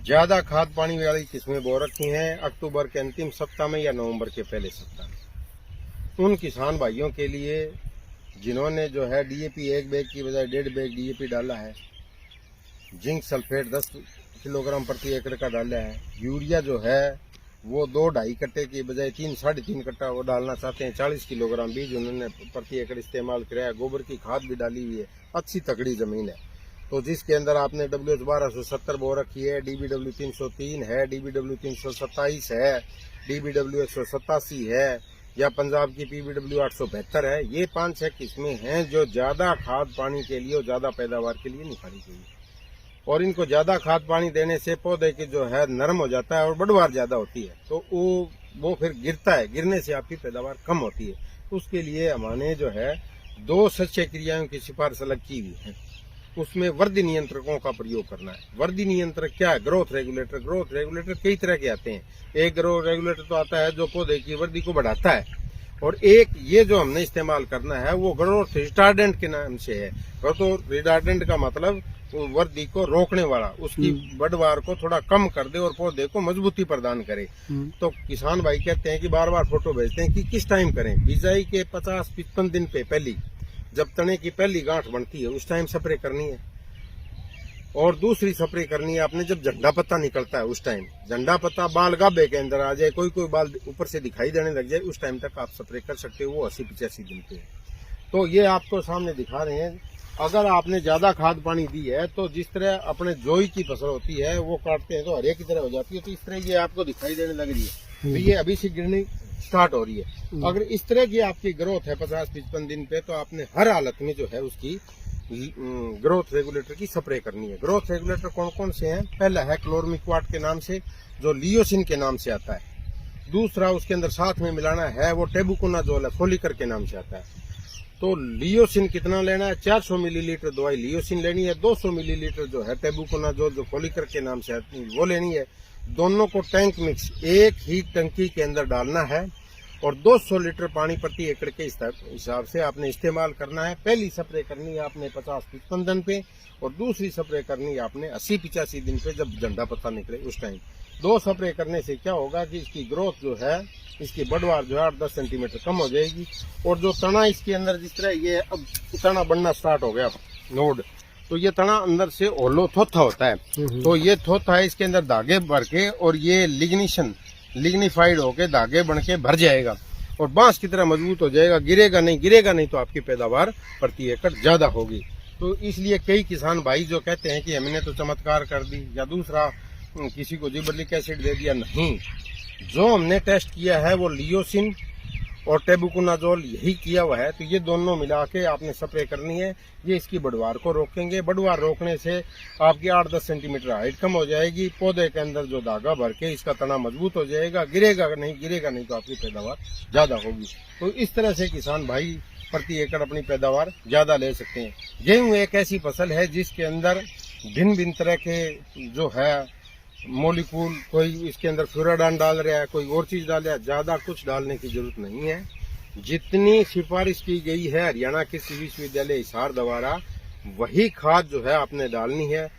ज्यादा खाद पानी वाली किस्में बो रखी हैं अक्टूबर के अंतिम सप्ताह में या नवंबर के पहले सप्ताह में। उन किसान भाइयों के लिए जिन्होंने जो है डीएपी 1 बैग की बजाय 1.5 बैग डीएपी डाला है, जिंक सल्फेट 10 किलोग्राम प्रति एकड़ का डाला है, यूरिया जो है वो 2-2.5 कट्टे की बजाय 3-3.5 कट्टा वो डालना चाहते हैं, 40 किलोग्राम बीज उन्होंने प्रति एकड़ इस्तेमाल किया है, गोबर की खाद भी डाली हुई है, अच्छी तगड़ी जमीन है। तो जिसके अंदर आपने WH 1270 बो रखी है, DBW 303 है, DBW 327 है, DBW 187 है, या पंजाब की PBW 872 है। ये 5-6 किस्में हैं जो ज्यादा खाद पानी के लिए और ज्यादा पैदावार के लिए निकाली गई है। और इनको ज्यादा खाद पानी देने से पौधे की जो है नरम हो जाता है और बढ़वार ज्यादा होती है, तो वो फिर गिरता है, गिरने से आपकी पैदावार कम होती है। उसके लिए हमने जो है 2 सच्चे क्रियाओं की सिफारिश अलग की हुई है। उसमें वृद्धि नियंत्रकों का प्रयोग करना है। वृद्धि नियंत्रक क्या है? Growth regulator. ग्रोथ रेगुलेटर कई तरह के आते हैं। एक ग्रोथ रेगुलेटर तो आता है जो पौधे की वृद्धि को बढ़ाता है, और एक ये जो हमने इस्तेमाल करना है वो ग्रोथ रिटार्डेंट के नाम से है। ग्रोथ रिटार्डेंट का मतलब वृद्धि को रोकने वाला, उसकी बढ़वार को थोड़ा कम कर दे और पौधे को मजबूती प्रदान करे। तो किसान भाई कहते हैं कि बार बार फोटो भेजते हैं कि किस टाइम करें। बिजाई के 50-55 दिन पे पहली, जब तने की पहली गांठ बनती है उस टाइम स्प्रे करनी है, और दूसरी स्प्रे करनी है आपने जब झंडा पत्ता निकलता है उस टाइम। झंडा पत्ता बाल गाभे के अंदर आ जाए, कोई कोई बाल ऊपर से दिखाई देने लग जाए, उस टाइम तक आप स्प्रे कर सकते हो। वो 80-85 दिन पे। तो ये आपको सामने दिखा रहे हैं। अगर आपने ज्यादा खाद पानी दी है तो जिस तरह अपने जोई की फसल होती है वो काटते हैं तो हरे की तरह हो जाती है, तो इस तरह ये आपको दिखाई देने लग रही है। तो ये अभी से गिरनी स्टार्ट हो रही है। अगर इस तरह की आपकी ग्रोथ है 50-55 दिन पे, तो आपने हर हालत में जो है उसकी ग्रोथ रेगुलेटर की स्प्रे करनी है। ग्रोथ रेगुलेटर कौन कौन से हैं? पहला है क्लोरमिक्वाट के नाम से, जो लियोसिन के नाम से आता है। दूसरा उसके अंदर साथ में मिलाना है वो टेबुकोनाजोल है, फोलिकर के नाम से आता है। तो लियोसिन कितना लेना है? 400 मिलीलीटर दवाई लियोसिन लेनी है। 200 मिलीलीटर जो है टेबुकोनाजोल जो फोलिकर के नाम से आती है वो लेनी है। दोनों को टैंक मिक्स एक ही टंकी के अंदर डालना है, और 200 लीटर पानी प्रति एकड़ के हिसाब से आपने इस्तेमाल करना है। पहली स्प्रे करनी है आपने 50-55 दिन पे, और दूसरी स्प्रे करनी है आपने 80-85 दिन पे, जब झंडा पत्ता निकले उस टाइम। 2 स्प्रे करने से क्या होगा कि इसकी ग्रोथ जो है, इसकी बढ़वार जो है 8-10 सेंटीमीटर कम हो जाएगी। और जो तना इसके अंदर जिस तरह ये अब तना बनना स्टार्ट हो गया नोड, तो ये तना अंदर से ओलो थोथा होता है। तो ये थोथा है, इसके अंदर धागे भर के, और ये लिग्निफाइड होके धागे बन के भर जाएगा और बांस की तरह मजबूत हो जाएगा। गिरेगा नहीं तो आपकी पैदावार प्रति एकड़ ज्यादा होगी। तो इसलिए कई किसान भाई जो कहते हैं कि हमने तो चमत्कार कर दी या दूसरा किसी को जिबरलिक एसिड दे दिया, नहीं। जो हमने टेस्ट किया है वो लियोसिन और टेबुकोनाजोल यही किया हुआ है। तो ये दोनों मिला के आपने स्प्रे करनी है। ये इसकी बढ़वार को रोकेंगे। बढ़वार रोकने से आपकी 8-10 सेंटीमीटर हाइट कम हो जाएगी। पौधे के अंदर जो धागा भर के इसका तना मजबूत हो जाएगा। गिरेगा नहीं तो आपकी पैदावार ज्यादा होगी। तो इस तरह से किसान भाई प्रति एकड़ अपनी पैदावार ज्यादा ले सकते हैं। गेहूं एक ऐसी फसल है जिसके अंदर भिन्न भिन्न तरह के जो है मोलिकूल, कोई इसके अंदर फ्लोराडान डाल रहा है, कोई और चीज डाल रहा है। ज्यादा कुछ डालने की जरूरत नहीं है। जितनी सिफारिश की गई है हरियाणा कृषि विश्वविद्यालय हिसार द्वारा, वही खाद जो है आपने डालनी है।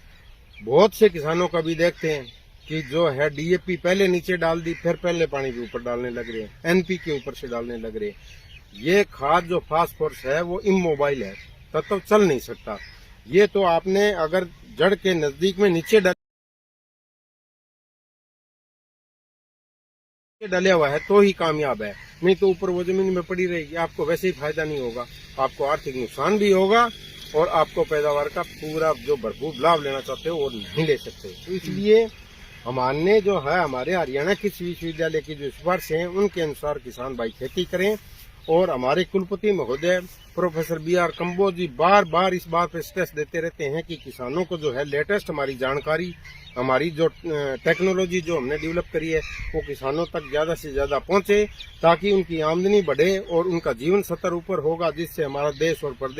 बहुत से किसानों का भी देखते हैं कि जो है डीएपी पहले नीचे डाल दी, फिर पहले पानी के ऊपर डालने लग रहे हैं, एनपी के ऊपर से डालने लग रहे हैं। ये खाद जो फास्फोरस है वो इमोबाइल है, तब तो चल नहीं सकता। ये तो आपने अगर जड़ के नजदीक में नीचे डलिया हुआ है तो ही कामयाब है, नहीं तो ऊपर वो जमीन में पड़ी रहेगी, आपको वैसे ही फायदा नहीं होगा। आपको आर्थिक नुकसान भी होगा और आपको पैदावार का पूरा जो भरपूर लाभ लेना चाहते हो वो नहीं ले सकते। तो इसलिए हमने जो है हमारे हरियाणा कृषि विश्वविद्यालय की जो सिफारिश है उनके अनुसार किसान भाई खेती करें। और हमारे कुलपति महोदय प्रोफेसर BR कंबोज जी बार बार इस बात पर स्ट्रेस देते रहते हैं कि किसानों को जो है लेटेस्ट हमारी जानकारी, हमारी जो टेक्नोलॉजी जो हमने डेवलप करी है वो किसानों तक ज्यादा से ज्यादा पहुंचे, ताकि उनकी आमदनी बढ़े और उनका जीवन स्तर ऊपर होगा, जिससे हमारा देश और प्रदेश